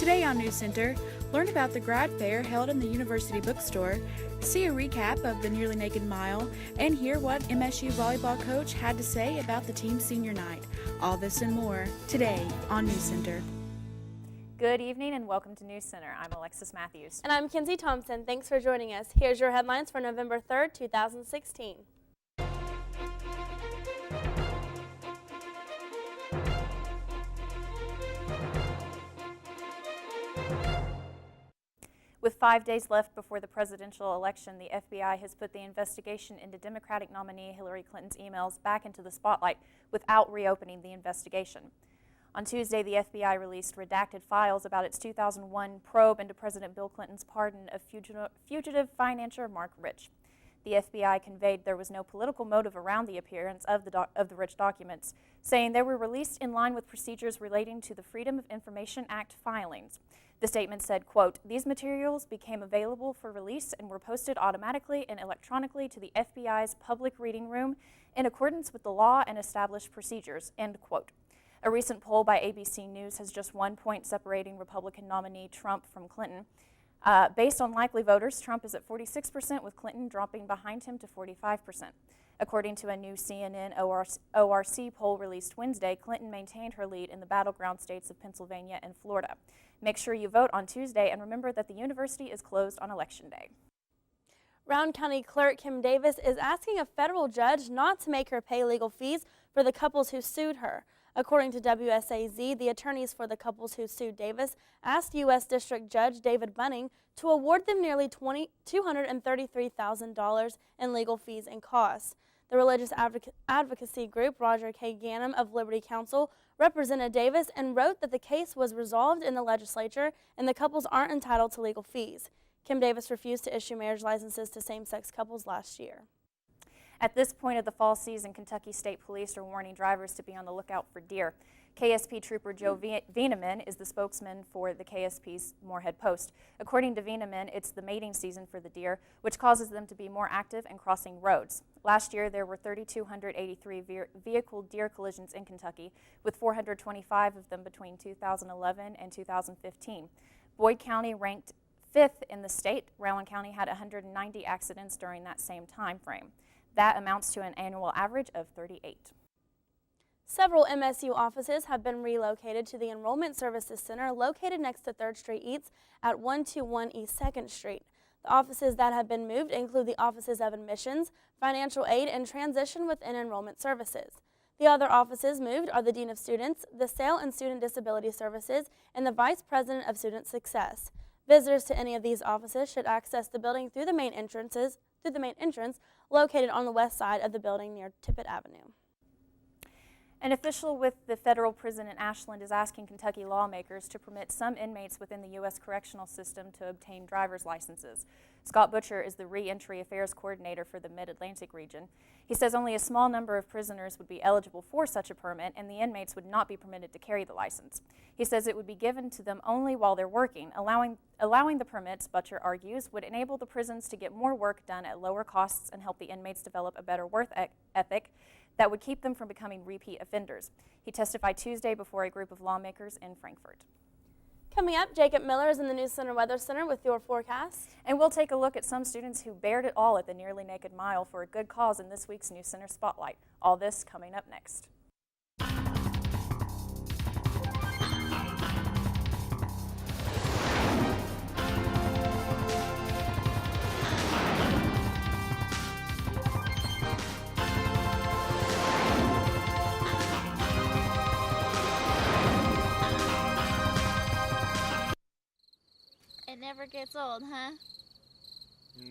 Today on NewsCenter, learn about the grad fair held in the University Bookstore, see a recap of the Nearly Naked Mile, and hear what MSU volleyball coach had to say about the team's senior night. All this and more today on NewsCenter. Good evening and welcome to NewsCenter. I'm Alexis Matthews. And I'm Kinsey Thompson. Thanks for joining us. Here's your headlines for November 3rd, 2016. With 5 days left before the presidential election, the FBI has put the investigation into Democratic nominee Hillary Clinton's emails back into the spotlight without reopening the investigation. On Tuesday, the FBI released redacted files about its 2001 probe into President Bill Clinton's pardon of fugitive financier Mark Rich. The FBI conveyed there was no political motive around the appearance of the Rich documents, saying they were released in line with procedures relating to the Freedom of Information Act filings. The statement said, quote, "These materials became available for release and were posted automatically and electronically to the FBI's public reading room in accordance with the law and established procedures," end quote. A recent poll by ABC News has just 1 point separating Republican nominee Trump from Clinton. Based on likely voters, Trump is at 46%, with Clinton dropping behind him to 45%. According to a new CNN ORC poll released Wednesday, Clinton maintained her lead in the battleground states of Pennsylvania and Florida. Make sure you vote on Tuesday, and remember that the university is closed on Election Day. Round County Clerk Kim Davis is asking a federal judge not to make her pay legal fees for the couples who sued her. According to WSAZ, the attorneys for the couples who sued Davis asked U.S. District Judge David Bunning to award them nearly $233,000 in legal fees and costs. The religious advocacy group Roger K. Ganem of Liberty Counsel represented Davis and wrote that the case was resolved in the legislature and the couples aren't entitled to legal fees. Kim Davis refused to issue marriage licenses to same-sex couples last year. At this point of the fall season, Kentucky State Police are warning drivers to be on the lookout for deer. KSP Trooper Joe Veneman is the spokesman for the KSP's Moorhead Post. According to Veneman, it's the mating season for the deer, which causes them to be more active and crossing roads. Last year, there were 3,283 vehicle deer collisions in Kentucky, with 425 of them between 2011 and 2015. Boyd County ranked 5th in the state. Rowan County had 190 accidents during that same time frame. That amounts to an annual average of 38. Several MSU offices have been relocated to the Enrollment Services Center located next to 3rd Street Eats at 121 East 2nd Street. The offices that have been moved include the offices of Admissions, Financial Aid, and Transition within Enrollment Services. The other offices moved are the Dean of Students, the Sale and Student Disability Services, and the Vice President of Student Success. Visitors to any of these offices should access the building through the main entrance located on the west side of the building near Tippett Avenue. An official with the federal prison in Ashland is asking Kentucky lawmakers to permit some inmates within the U.S. correctional system to obtain driver's licenses. Scott Butcher is the Reentry Affairs Coordinator for the Mid-Atlantic region. He says only a small number of prisoners would be eligible for such a permit, and the inmates would not be permitted to carry the license. He says it would be given to them only while they're working. Allowing the permits, Butcher argues, would enable the prisons to get more work done at lower costs and help the inmates develop a better work ethic that would keep them from becoming repeat offenders. He testified Tuesday before a group of lawmakers in Frankfort. Coming up, Jacob Miller is in the NewsCenter Weather Center with your forecast. And we'll take a look at some students who bared it all at the Nearly Naked Mile for a good cause in this week's NewsCenter Spotlight. All this coming up next. It never gets old, huh?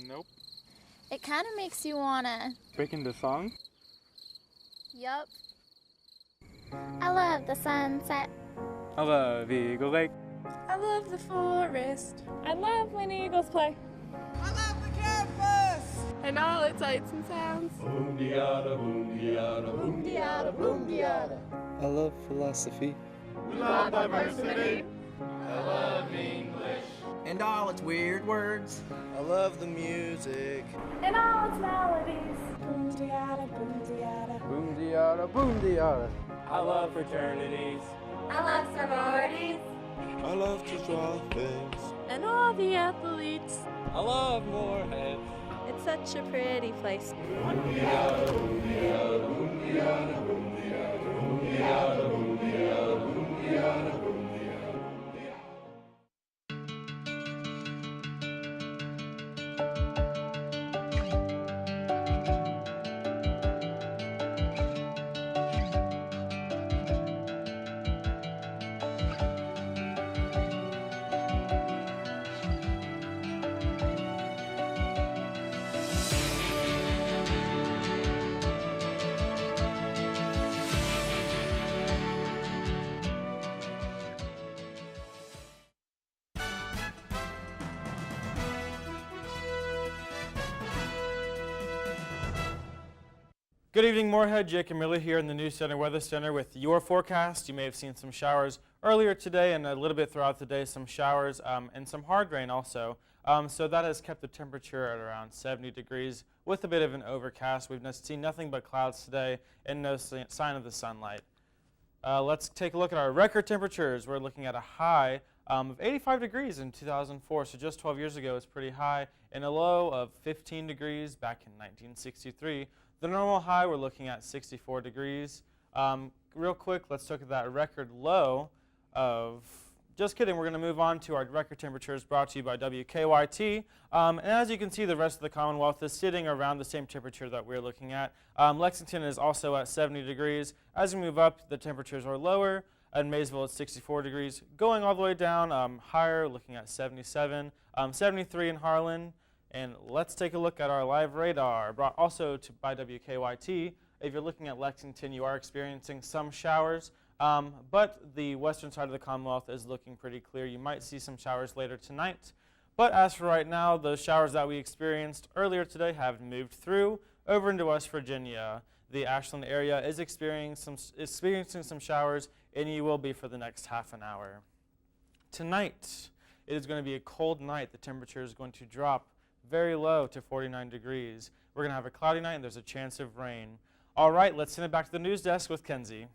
Nope. It kind of makes you wanna... Breaking the song? Yup. I love the sunset. I love Eagle Lake. I love the forest. I love when eagles play. I love the campus! And all its sights and sounds. Boom-de-yada, boom-de-yada, Boom-de-yada, boom-de-yada. I love philosophy. We love diversity. I love English. And all its weird words. I love the music. And all its melodies. Boom-de-yada, boom-de-yada. Boom-de-yada, boom-de-yada. I love fraternities. I love sororities. I love to draw things. And all the athletes. I love Moorhead. It's such a pretty place. Good evening, Moorhead. Jake and Miller here in the NewsCenter Weather Center with your forecast. You may have seen some showers earlier today and a little bit throughout the day, some showers and some hard rain also. So that has kept the temperature at around 70 degrees with a bit of an overcast. We've seen nothing but clouds today and no sign of the sunlight. Let's take a look at our record temperatures. We're looking at a high of 85 degrees in 2004, so just 12 years ago it's pretty high, and a low of 15 degrees back in 1963. The normal high, we're looking at 64 degrees. Real quick, let's look at that record low of, just kidding, we're going to move on to our record temperatures brought to you by WKYT. And as you can see, the rest of the Commonwealth is sitting around the same temperature that we're looking at. Lexington is also at 70 degrees. As we move up, the temperatures are lower. At Maysville, it's 64 degrees. Going all the way down higher, looking at 77, 73 in Harlan. And let's take a look at our live radar, brought also by WKYT. If you're looking at Lexington, you are experiencing some showers, but the western side of the Commonwealth is looking pretty clear. You might see some showers later tonight. But as for right now, those showers that we experienced earlier today have moved through over into West Virginia. The Ashland area is experiencing some showers, and you will be for the next half an hour. Tonight, it is going to be a cold night. The temperature is going to drop very low to 49 degrees. We're going to have a cloudy night and there's a chance of rain. All right, let's send it back to the news desk with Kenzie.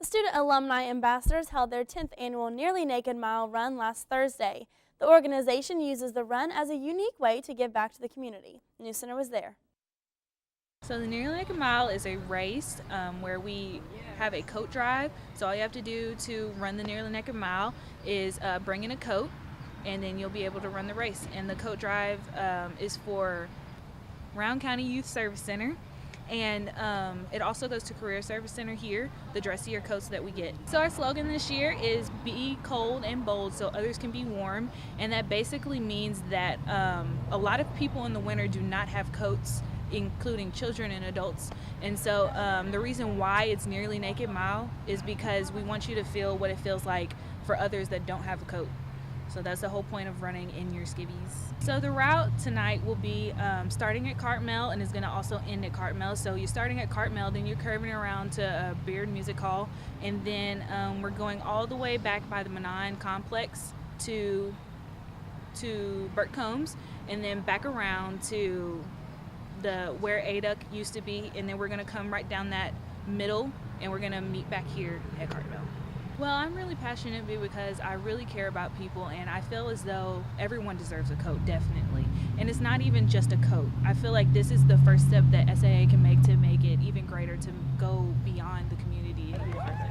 The Student Alumni Ambassadors held their 10th annual Nearly Naked Mile run last Thursday. The organization uses the run as a unique way to give back to the community. NewsCenter was there. So the Nearly Naked Mile is a race where we have a coat drive. So all you have to do to run the Nearly Naked Mile is bring in a coat, and then you'll be able to run the race. And the coat drive is for Round County Youth Service Center, and it also goes to Career Service Center here, the dressier coats that we get. So our slogan this year is be cold and bold so others can be warm, and that basically means that a lot of people in the winter do not have coats, including children and adults. And so the reason why it's Nearly Naked Mile is because we want you to feel what it feels like for others that don't have a coat. So that's the whole point of running in your skivvies. So the route tonight will be starting at Cartmel and is going to also end at Cartmel. So you're starting at Cartmel, then you're curving around to Beard Music Hall, and then we're going all the way back by the Manon Complex to Burt Combs, and then back around to where ADUC used to be, and then we're going to come right down that middle and we're going to meet back here at Cartmel. Well, I'm really passionate because I really care about people, and I feel as though everyone deserves a coat, definitely. And it's not even just a coat. I feel like this is the first step that SAA can make to make it even greater, to go beyond the community and even further.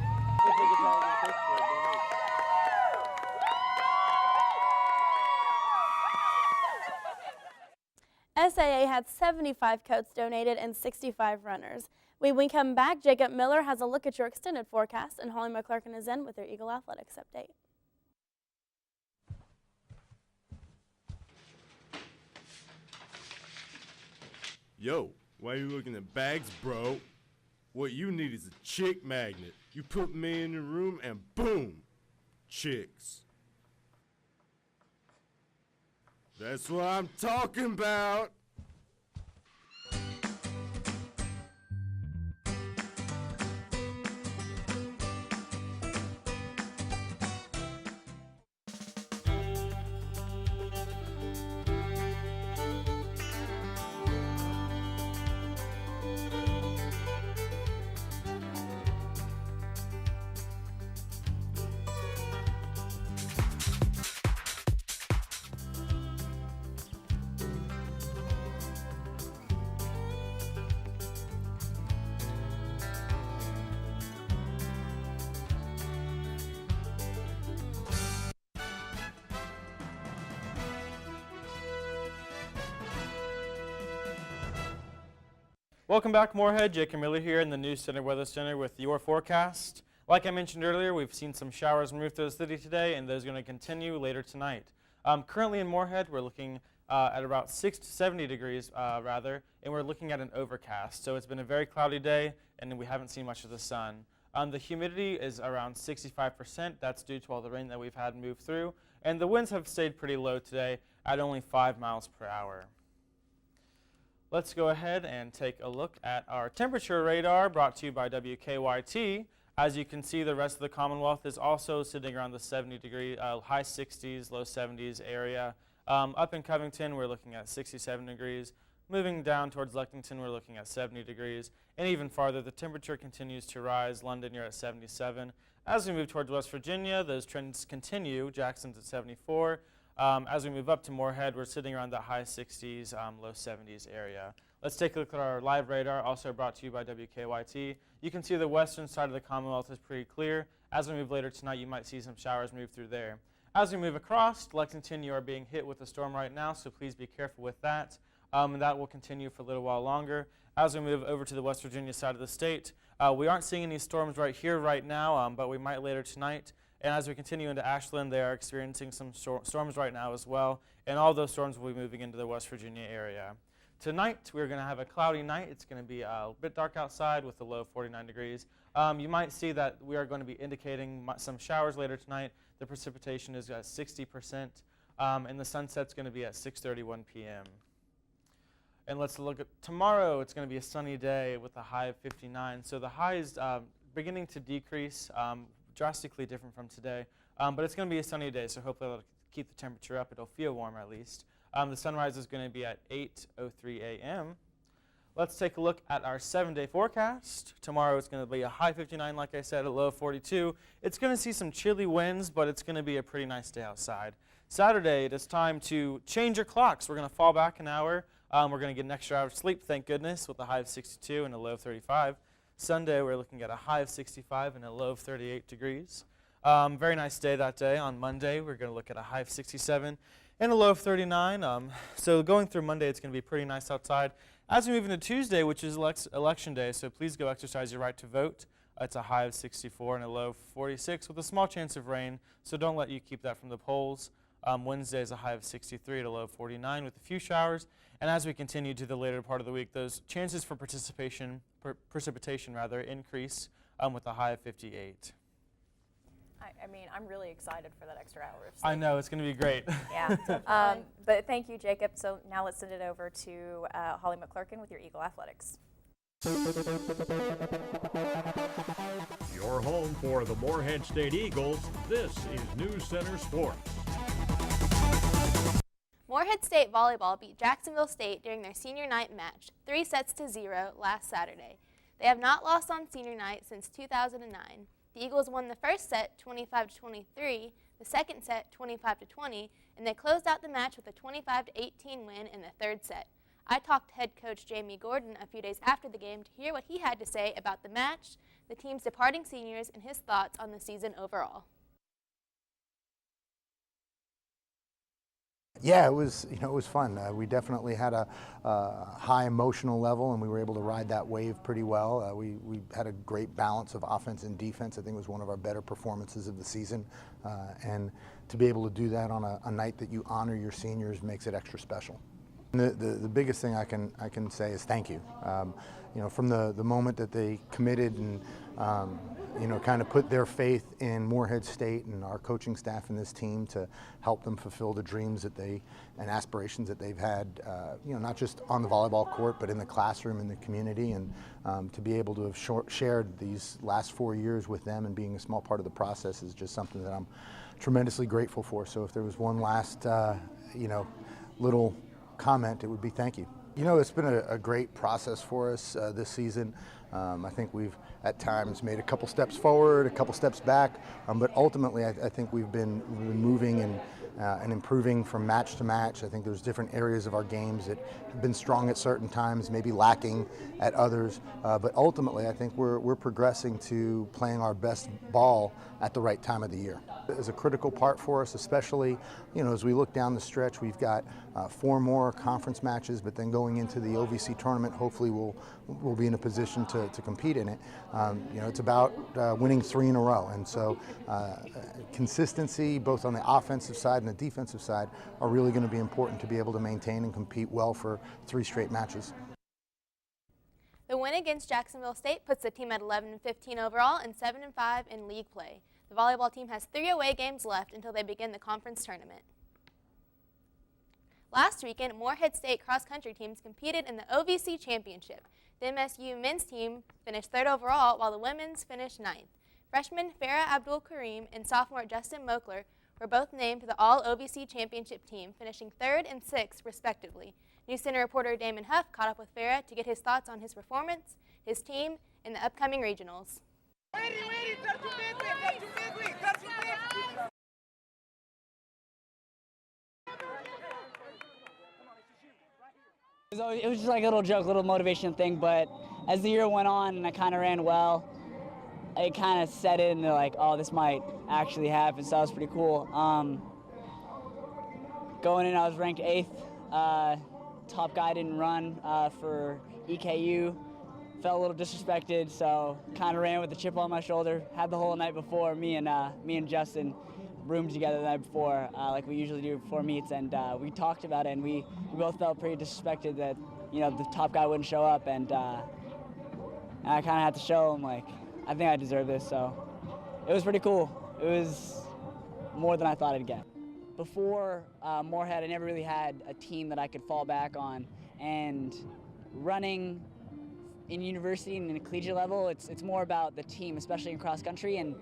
SAA had 75 coats donated and 65 runners. When we come back, Jacob Miller has a look at your extended forecast, and Holly McClurkin is in with your Eagle Athletics update. Yo, why are you looking at bags, bro? What you need is a chick magnet. You put me in the room and boom, chicks. That's what I'm talking about. Welcome back, Moorhead. Jake and Miller here in the NewsCenter Weather Center with your forecast. Like I mentioned earlier, we've seen some showers move through the city today, and those are going to continue later tonight. Currently in Moorhead, we're looking at about 60 to 70 degrees, and we're looking at an overcast. So it's been a very cloudy day, and we haven't seen much of the sun. The humidity is around 65%. That's due to all the rain that we've had move through. And the winds have stayed pretty low today at only 5 miles per hour. Let's go ahead and take a look at our temperature radar brought to you by WKYT. As you can see, the rest of the Commonwealth is also sitting around the 70-degree, high 60s, low 70s area. Up in Covington, we're looking at 67 degrees. Moving down towards Lexington, we're looking at 70 degrees. And even farther, the temperature continues to rise. London, you're at 77. As we move towards West Virginia, those trends continue. Jackson's at 74. As we move up to Moorhead, we're sitting around the high 60s, low 70s area. Let's take a look at our live radar, also brought to you by WKYT. You can see the western side of the Commonwealth is pretty clear. As we move later tonight, you might see some showers move through there. As we move across Lexington, you are being hit with a storm right now, so please be careful with that. And that will continue for a little while longer. As we move over to the West Virginia side of the state, we aren't seeing any storms right here right now, but we might later tonight. And as we continue into Ashland, they are experiencing some storms right now as well, and all those storms will be moving into the West Virginia area. Tonight, we're going to have a cloudy night. It's going to be a bit dark outside with a low of 49 degrees. You might see that we are going to be indicating some showers later tonight. The precipitation is at 60%, and the sunset's going to be at 6:31 p.m. And let's look at tomorrow. It's going to be a sunny day with a high of 59. So the high is beginning to decrease, drastically different from today. But it's going to be a sunny day, so hopefully it'll keep the temperature up. It'll feel warm at least. The sunrise is going to be at 8:03 a.m. Let's take a look at our 7-day forecast. Tomorrow it's going to be a high 59, like I said, a low 42. It's going to see some chilly winds, but it's going to be a pretty nice day outside. Saturday, it is time to change your clocks. We're going to fall back an hour. We're going to get an extra hour of sleep, thank goodness, with a high of 62 and a low of 35. Sunday, we're looking at a high of 65 and a low of 38 degrees. Very nice day that day. On Monday, we're going to look at a high of 67 and a low of 39. So going through Monday, it's going to be pretty nice outside. As we move into Tuesday, which is election day, so please go exercise your right to vote. It's a high of 64 and a low of 46 with a small chance of rain, so don't let you keep that from the polls. Wednesday is a high of 63 and a low of 49 with a few showers. And as we continue to the later part of the week, those chances for precipitation increase with a high of 58. I mean, I'm really excited for that extra hour of sleep. I know, it's going to be great. Yeah. But thank you, Jacob. So now let's send it over to Holly McClurkin with your Eagle Athletics. Your home for the Moorhead State Eagles, this is NewsCenter Sports. Moorhead State Volleyball beat Jacksonville State during their senior night match, 3-0 last Saturday. They have not lost on senior night since 2009. The Eagles won the first set 25-23, the second set 25-20, and they closed out the match with a 25-18 win in the third set. I talked to head coach Jamie Gordon a few days after the game to hear what he had to say about the match, the team's departing seniors, and his thoughts on the season overall. Yeah, it was fun. We definitely had a high emotional level, and we were able to ride that wave pretty well. We had a great balance of offense and defense. I think it was one of our better performances of the season, and to be able to do that on a night that you honor your seniors makes it extra special. The biggest thing I can say is thank you. From the moment that they committed and kind of put their faith in Moorhead State and our coaching staff and this team to help them fulfill the dreams that and aspirations that they've had, not just on the volleyball court, but in the classroom, in the community, and to be able to have shared these last 4 years with them and being a small part of the process is just something that I'm tremendously grateful for. So if there was one last, little comment, it would be thank you. It's been a great process for us this season. I think we've at times made a couple steps forward, a couple steps back, but ultimately I think we've been moving and improving from match to match. I think there's different areas of our games that have been strong at certain times, maybe lacking at others, but ultimately I think we're progressing to playing our best ball at the right time of the year. It's a critical part for us, especially as we look down the stretch. We've got 4 more conference matches, but then going into the OVC tournament, hopefully we'll be in a position to compete in it. It's about winning 3 in a row, and so consistency both on the offensive side and the defensive side are really going to be important to be able to maintain and compete well for 3 straight matches. The win against Jacksonville State puts the team at 11-15 overall and 7-5 in league play. The volleyball team has 3 away games left until they begin the conference tournament. Last weekend, Morehead State cross-country teams competed in the OVC Championship. The MSU men's team finished 3rd overall, while the women's finished 9th. Freshman Farah Abdul Karim and sophomore Justin Mokler were both named to the All-OVC Championship team, finishing 3rd and 6th, respectively. NewsCenter reporter Damon Huff caught up with Farah to get his thoughts on his performance, his team, and the upcoming regionals. It was just like a little joke, little motivation thing, but as the year went on and I kind of ran well, it kind of set in to like, oh, this might actually happen, so that was pretty cool. Going in, I was ranked 8th. Top guy didn't run for EKU. Felt a little disrespected, so kind of ran with the chip on my shoulder. Had the whole night before. Me and Justin roomed together the night before, like we usually do before meets, and we talked about it. And we both felt pretty disrespected that the top guy wouldn't show up, and I kind of had to show him like I think I deserve this. So it was pretty cool. It was more than I thought I'd get. Before Morehead, I never really had a team that I could fall back on, and running in university and in a collegiate level, it's more about the team, especially in cross country, and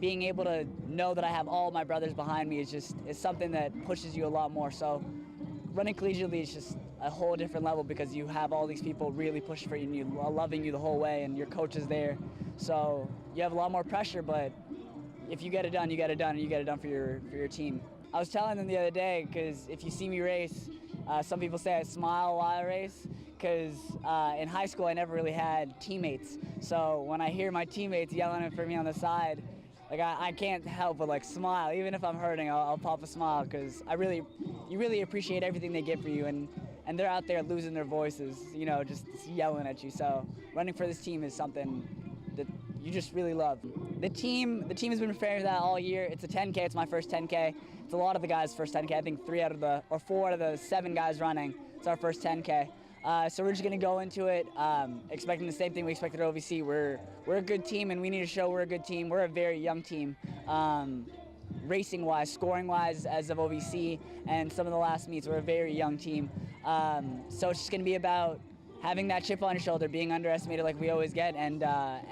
being able to know that I have all my brothers behind me is something that pushes you a lot more. So running collegiately is just a whole different level because you have all these people really pushing for you and you loving you the whole way, and your coach is there. So you have a lot more pressure, but if you get it done, you get it done, and you get it done for your team. I was telling them the other day, because if you see me race, some people say I smile while I race, because in high school I never really had teammates. So when I hear my teammates yelling for me on the side, like I can't help but like smile. Even if I'm hurting, I'll pop a smile, because you really appreciate everything they get for you, and they're out there losing their voices, just yelling at you. So running for this team is something that you just really love. The team has been preparing for that all year. It's a 10K. It's my first 10K. It's a lot of the guys' first 10K. I think 4 out of the 7 guys running. It's our first 10K. So we're just going to go into it expecting the same thing we expected at OVC. We're a good team, and we need to show we're a good team. We're a very young team, racing-wise, scoring-wise as of OVC, and some of the last meets, we're a very young team. So it's just going to be about having that chip on your shoulder, being underestimated like we always get, and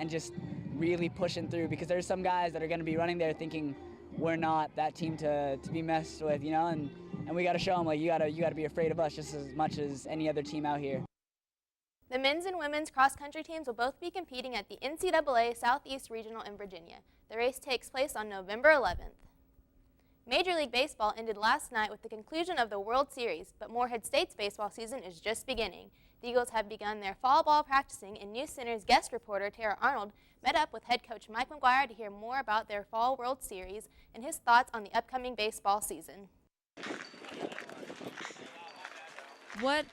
just really pushing through, because there's some guys that are going to be running there thinking we're not that team to be messed with, and we got to show them like you got to be afraid of us just as much as any other team out here. The men's and women's cross-country teams will both be competing at the NCAA Southeast Regional in Virginia. The race takes place on November 11th. Major League Baseball ended last night with the conclusion of the World Series, but Morehead State's baseball season is just beginning. The Eagles have begun their fall ball practicing, and NewsCenter's guest reporter Tara Arnold met up with head coach Mike McGuire to hear more about their fall World Series and his thoughts on the upcoming baseball season. What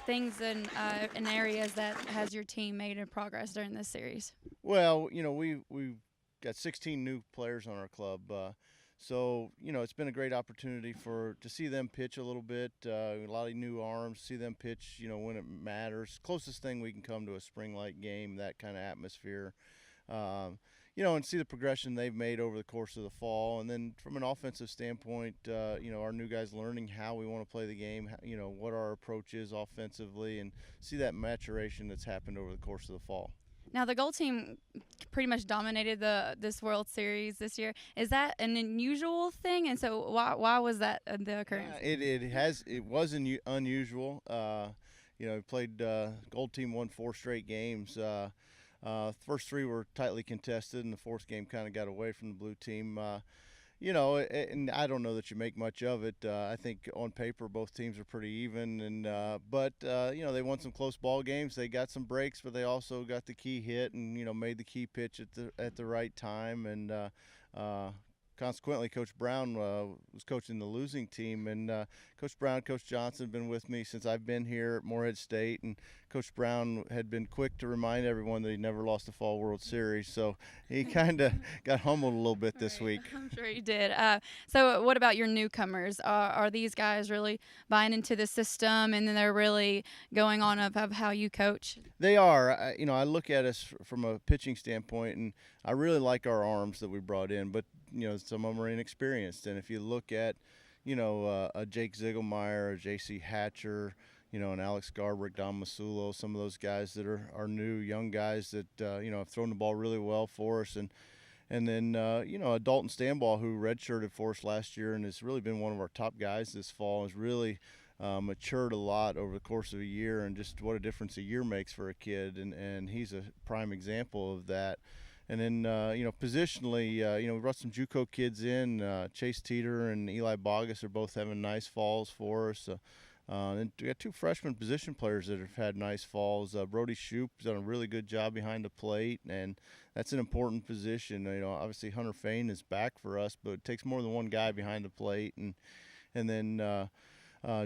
things in areas that has your team made in progress during this series? Well, we've got 16 new players on our club. So, it's been a great opportunity to see them pitch a little bit, a lot of new arms, see them pitch, when it matters. Closest thing we can come to a spring-like game, that kind of atmosphere. And see the progression they've made over the course of the fall. And then from an offensive standpoint, our new guys learning how we want to play the game, what our approach is offensively, and see that maturation that's happened over the course of the fall. Now, the gold team pretty much dominated this World Series this year. Is that an unusual thing? And so why was that the occurrence? It was unusual. Played gold team won 4 straight games. First 3 were tightly contested, and the 4th game kind of got away from the blue team. And I don't know that you make much of it. I think on paper both teams are pretty even, and but they won some close ball games. They got some breaks, but they also got the key hit and made the key pitch at the right time, and consequently, Coach Brown was coaching the losing team, and Coach Brown, Coach Johnson have been with me since I've been here at Morehead State, and Coach Brown had been quick to remind everyone that he never lost a Fall World Series, so he kind of got humbled a little bit this week. I'm sure you did. So what about your newcomers? Are these guys really buying into the system, and then they're really going on of how you coach? They are. I look at us from a pitching standpoint, and I really like our arms that we brought in, but some of them are inexperienced. And if you look at, a Jake Ziegelmeyer, a J.C. Hatcher, and Alex Garbrick, Don Masulo, some of those guys that are new, young guys that, have thrown the ball really well for us. And then, a Dalton Stanball who redshirted for us last year and has really been one of our top guys this fall, has really matured a lot over the course of a year, and just what a difference a year makes for a kid. And he's a prime example of that. And then, positionally, we brought some JUCO kids in. Chase Teeter and Eli Bogus are both having nice falls for us. And we got two freshman position players that have had nice falls. Brody Shoup's done a really good job behind the plate, and that's an important position. Obviously Hunter Fain is back for us, but it takes more than one guy behind the plate. And then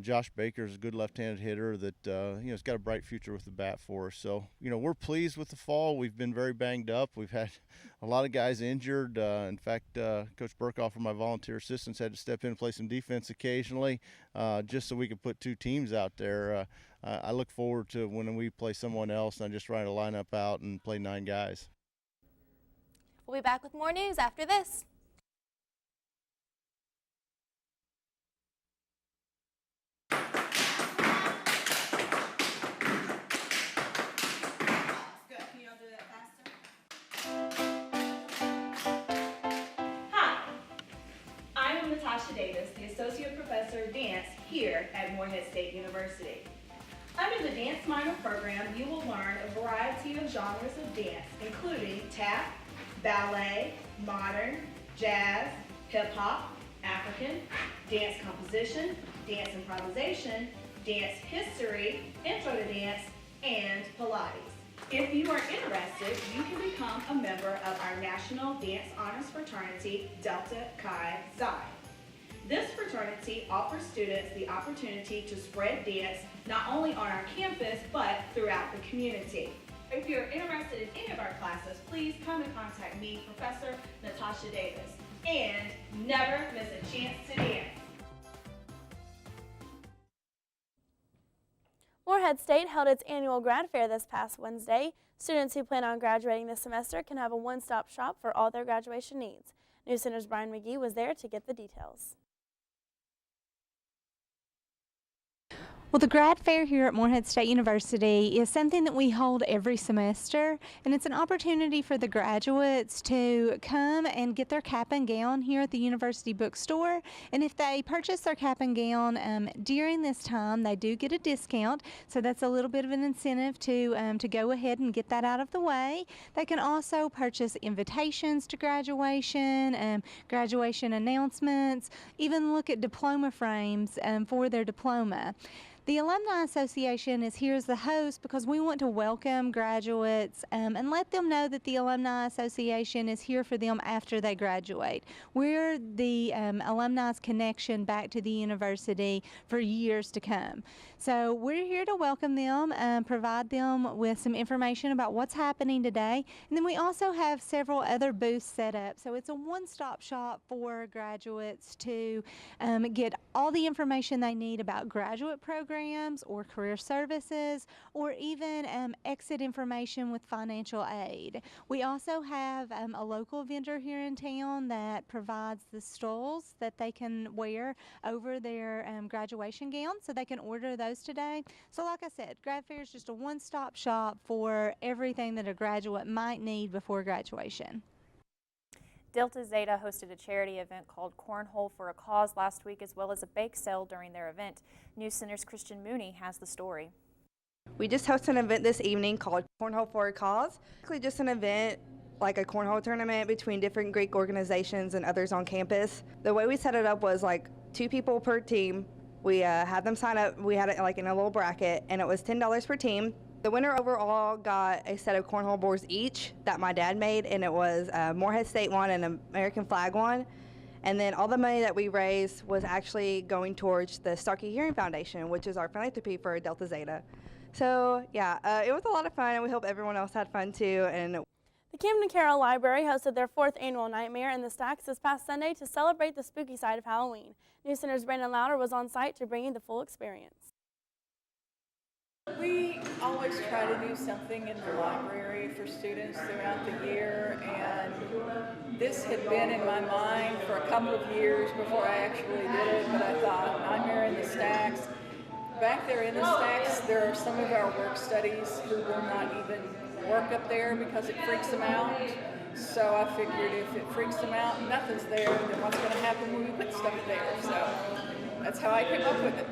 Josh Baker is a good left-handed hitter that has got a bright future with the bat for us. So we're pleased with the fall. We've been very banged up. We've had a lot of guys injured. In fact, Coach Burkhoff and my volunteer assistants had to step in and play some defense occasionally, just so we could put two teams out there. I look forward to when we play someone else and I just try to line up out and play 9 guys. We'll be back with more news after this. Natasha Davis, the Associate Professor of Dance here at Morehead State University. Under the Dance Minor program, you will learn a variety of genres of dance, including tap, ballet, modern, jazz, hip-hop, African, dance composition, dance improvisation, dance history, intro to dance, and Pilates. If you are interested, you can become a member of our National Dance Honors Fraternity, Delta Chi Xi. This fraternity offers students the opportunity to spread dance not only on our campus, but throughout the community. If you're interested in any of our classes, please come and contact me, Professor Natasha Davis. And never miss a chance to dance. Morehead State held its annual grad fair this past Wednesday. Students who plan on graduating this semester can have a one-stop shop for all their graduation needs. NewsCenter's Brian McGee was there to get the details. Well, the grad fair here at Morehead State University is something that we hold every semester, and it's an opportunity for the graduates to come and get their cap and gown here at the university bookstore. And if they purchase their cap and gown during this time, they do get a discount, so that's a little bit of an incentive to go ahead and get that out of the way. They can also purchase invitations to graduation, graduation announcements, even look at diploma frames for their diploma. The Alumni Association is here as the host because we want to welcome graduates and let them know that the Alumni Association is here for them after they graduate. We're the alumni's connection back to the university for years to come. So we're here to welcome them and provide them with some information about what's happening today. And then we also have several other booths set up. So it's a one-stop shop for graduates to get all the information they need about graduate programs or career services, or even exit information with financial aid. We also have a local vendor here in town that provides the stoles that they can wear over their graduation gown, so they can order those today. So like I said, grad fair is just a one-stop shop for everything that a graduate might need before graduation. Delta Zeta hosted a charity event called Cornhole for a Cause last week, as well as a bake sale during their event. NewsCenter's Christian Mooney has the story. We just hosted an event this evening called Cornhole for a Cause. Basically just an event like a cornhole tournament between different Greek organizations and others on campus. The way we set it up was like 2 people per team. We had them sign up. We had it like in a little bracket, and it was $10 per team. The winner overall got a set of cornhole boards each that my dad made, and it was a Morehead State one and an American flag one. And then all the money that we raised was actually going towards the Starkey Hearing Foundation, which is our philanthropy for Delta Zeta. So yeah, it was a lot of fun, and we hope everyone else had fun too. And the Camden Carroll Library hosted their 4th annual Nightmare in the Stacks this past Sunday to celebrate the spooky side of Halloween. NewsCenter's Brandon Louder was on site to bring you the full experience. We always try to do something in the library for students throughout the year, and this had been in my mind for a couple of years before I actually did it, but I thought, Nightmare in the Stacks. Back there in the stacks, there are some of our work studies who will not even work up there because it freaks them out. So I figured if it freaks them out and nothing's there, then what's going to happen when we put stuff there? So that's how I came up with it.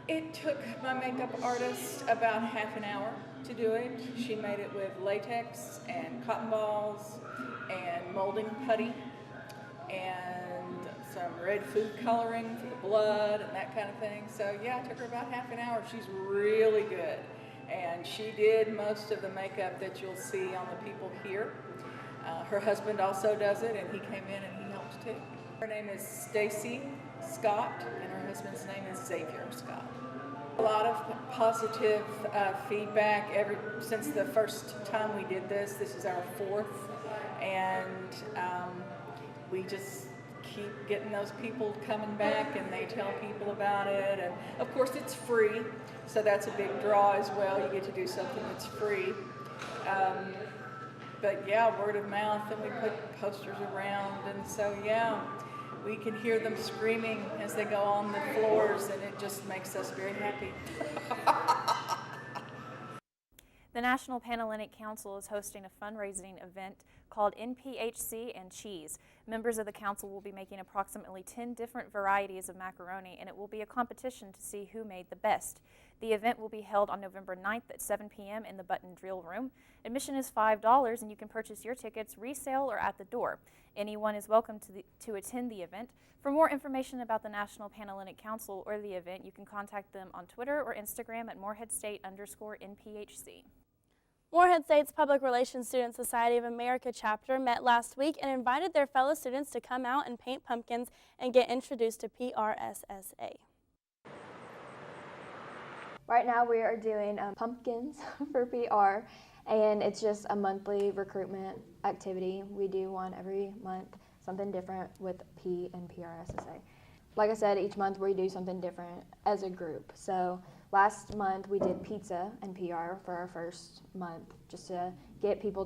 It took my makeup artist about half an hour to do it. She made it with latex and cotton balls and molding putty and some red food coloring for the blood and that kind of thing. So yeah, it took her about half an hour. She's really good. And she did most of the makeup that you'll see on the people here. Her husband also does it, and he came in and he helped too. Her name is Stacy Scott, and her husband's name is Xavier Scott. A lot of positive feedback since the first time we did this. This is our 4th, and we just keep getting those people coming back, and they tell people about it. And of course it's free, so that's a big draw as well. You get to do something that's free. But yeah, word of mouth, and we put posters around, and so yeah, we can hear them screaming as they go on the floors, and it just makes us very happy. The National Panhellenic Council is hosting a fundraising event called NPHC and Cheese. Members of the council will be making approximately 10 different varieties of macaroni, and it will be a competition to see who made the best. The event will be held on November 9th at 7 p.m. in the Button Drill Room. Admission is $5, and you can purchase your tickets resale or at the door. Anyone is welcome to attend the event. For more information about the National Panhellenic Council or the event, you can contact them on Twitter or Instagram at MoreheadState_NPHC. Morehead State's Public Relations Student Society of America chapter met last week and invited their fellow students to come out and paint pumpkins and get introduced to PRSSA. Right now we are doing pumpkins for PR, and it's just a monthly recruitment activity. We do one every month, something different with P and PRSSA. Like I said, each month we do something different as a group. So last month we did pizza and PR for our first month, just to get people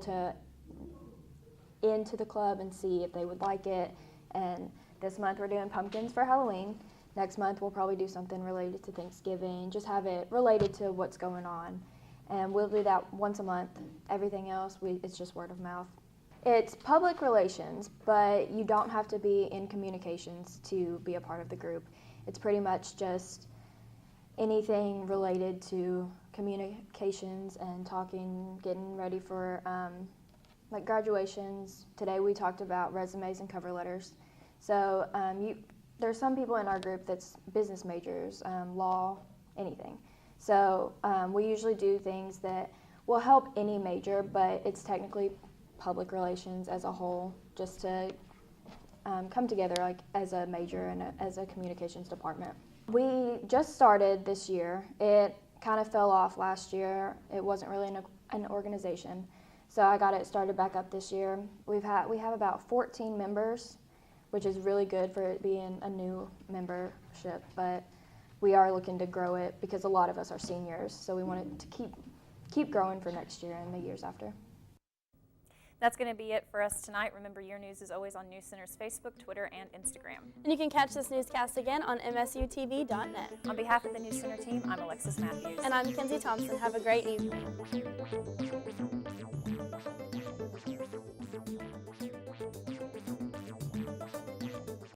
into the club and see if they would like it. And this month we're doing pumpkins for Halloween. Next month we'll probably do something related to Thanksgiving, just have it related to what's going on. And we'll do that once a month. Everything else, it's just word of mouth. It's public relations, but you don't have to be in communications to be a part of the group. It's pretty much just anything related to communications and talking, getting ready for like graduations. Today we talked about resumes and cover letters. So there's some people in our group that's business majors, law, anything. So we usually do things that will help any major, but it's technically public relations as a whole, just to come together like as a major and as a communications department. We just started this year. It kind of fell off last year. It wasn't really an organization. So I got it started back up this year. We have about 14 members, which is really good for it being a new membership, but we are looking to grow it because a lot of us are seniors, so we want it to keep growing for next year and the years after. That's going to be it for us tonight. Remember, your news is always on NewsCenter's Facebook, Twitter, and Instagram. And you can catch this newscast again on msutv.net. On behalf of the NewsCenter team, I'm Alexis Matthews. And I'm Mackenzie Thompson. Have a great evening.